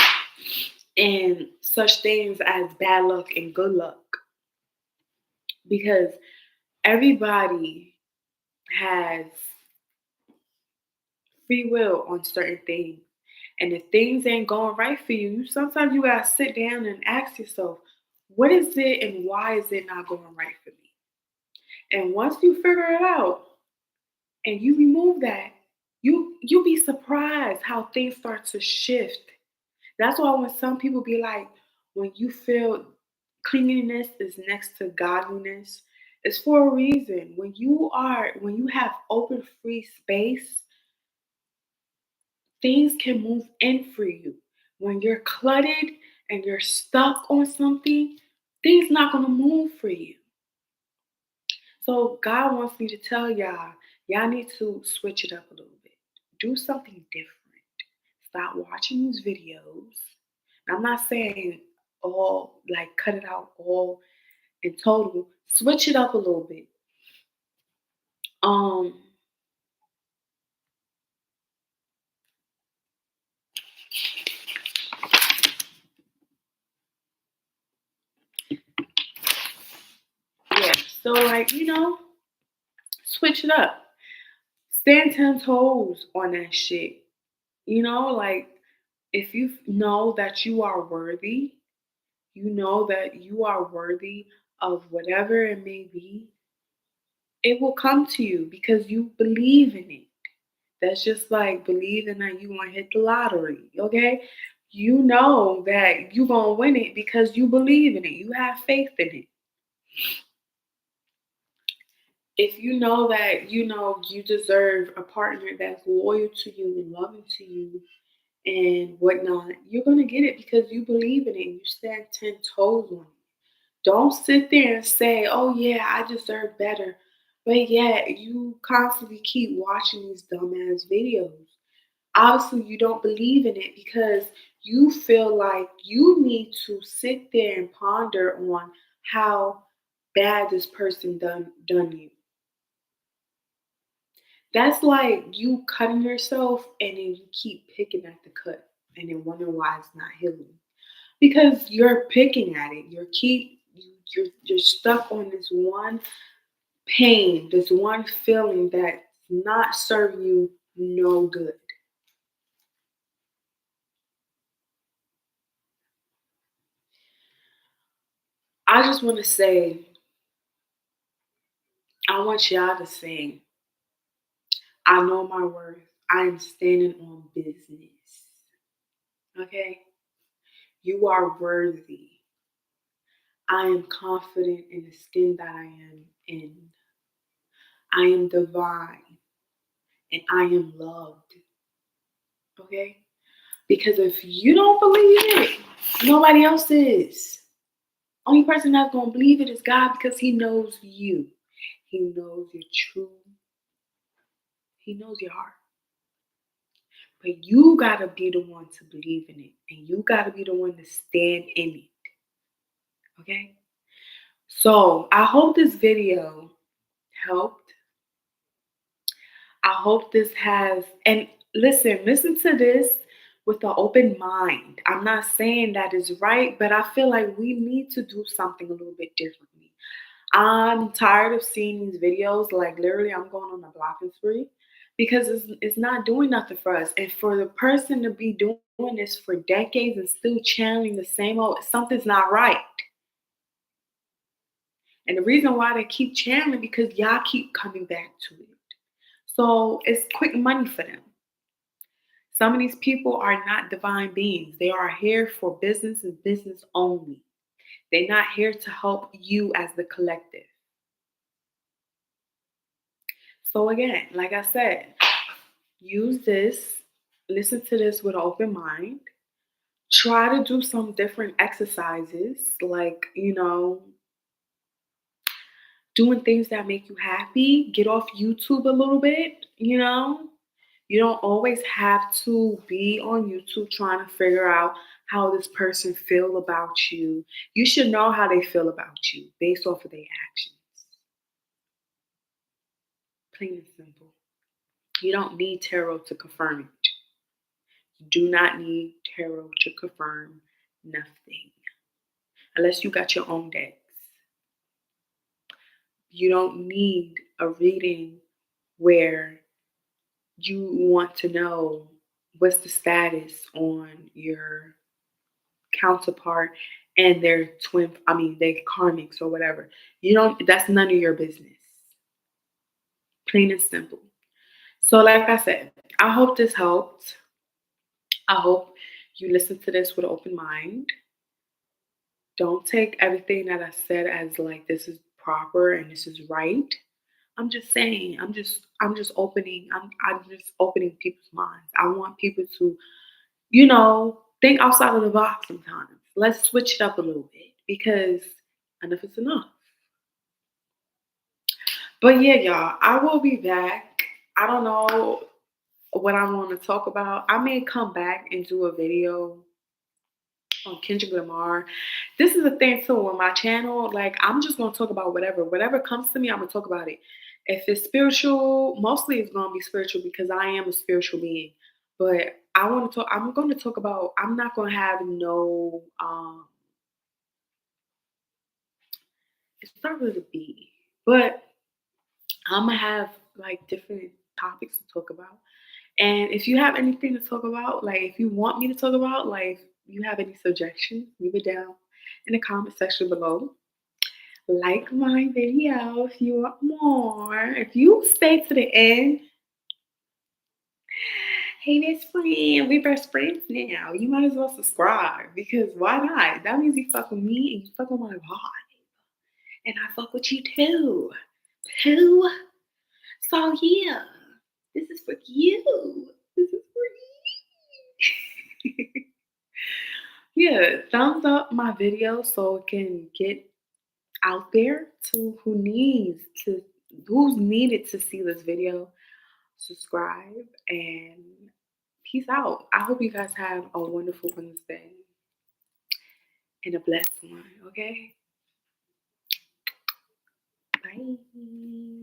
in such things as bad luck and good luck because everybody has free will on certain things. And if things ain't going right for you, sometimes you gotta sit down and ask yourself, what is it and why is it not going right for me? And once you figure it out and you remove that, you'll be surprised how things start to shift. That's why when some people be like, when you feel cleanliness is next to godliness, it's for a reason. When you have open free space, things can move in for you. When you're cluttered and you're stuck on something, things not gonna move for you. So God wants me to tell y'all need to switch it up a little bit. Do something different. Stop watching these videos. I'm not saying all like cut it out all in total. Switch it up a little bit. Um, yeah. So like, switch it up. Stand 10 toes on that shit. Like if you know that you are worthy, you know that you are worthy of whatever it may be, it will come to you because you believe in it. That's just like believing that you want to hit the lottery, okay? You know that you're going to win it because you believe in it. You have faith in it. If you know that, you deserve a partner that's loyal to you and loving to you and whatnot, you're going to get it because you believe in it and you stand 10 toes on it. Don't sit there and say, oh, yeah, I deserve better. But yet, you constantly keep watching these dumbass videos. Obviously, you don't believe in it because you feel like you need to sit there and ponder on how bad this person done you. That's like you cutting yourself and then you keep picking at the cut and then wonder why it's not healing. Because you're picking at it. You're stuck on this one pain, this one feeling that's not serving you no good. I just want to say, I want y'all to sing. I know my worth. I am standing on business. Okay? You are worthy. I am confident in the skin that I am in. I am divine and I am loved. Okay? Because if you don't believe it, nobody else is. Only person that's gonna believe it is God because He knows you. He knows your true. He knows your heart. But you gotta be the one to believe in it, and you gotta be the one to stand in it. Okay. So I hope this video helped. I hope this has, and listen to this with an open mind. I'm not saying that is right, but I feel like we need to do something a little bit differently. I'm tired of seeing these videos. Like literally, I'm going on a blocking spree because it's not doing nothing for us. And for the person to be doing this for decades and still channeling the same old, something's not right. And the reason why they keep channeling because y'all keep coming back to it. So it's quick money for them. Some of these people are not divine beings. They are here for business and business only. They're not here to help you as the collective. So again, like I said, use this, listen to this with an open mind. Try to do some different exercises, like, doing things that make you happy. Get off YouTube a little bit. You don't always have to be on YouTube trying to figure out how this person feel about you. You should know how they feel about you based off of their actions. Plain and simple. You don't need tarot to confirm it. You do not need tarot to confirm nothing unless you got your own decks. You don't need a reading where you want to know what's the status on your counterpart and their their karmics or whatever. That's none of your business. Plain and simple. So, like I said, I hope this helped. I hope you listen to this with an open mind. Don't take everything that I said as like this is proper and this is right. I'm just saying, I'm just opening people's minds. I want people to, think outside of the box sometimes. Let's switch it up a little bit because enough is enough. But yeah, y'all, I will be back. I don't know what I want to talk about. I may come back and do a video on Kendrick Lamar. This is the thing too on my channel. Like I'm just gonna talk about whatever comes to me. I'm gonna talk about it. If it's spiritual, mostly it's gonna be spiritual because I am a spiritual being. But I want to talk. I'm going to talk about. I'm not gonna have no. It starts with a B, but I'm gonna have like different topics to talk about. And if you have anything to talk about, like if you want me to talk about, like if you have any suggestions, leave it down in the comment section below. Like my video if you want more. If you stay to the end, hey best friend, we best friends now. You might as well subscribe because why not? That means you fuck with me and you fuck with my vibe. And I fuck with you too. Too. So yeah, this is for you. This is for you. Yeah, thumbs up my video so it can get out there to who's needed to see this video. Subscribe and peace out. I hope you guys have a wonderful Wednesday and a blessed one, okay? Bye.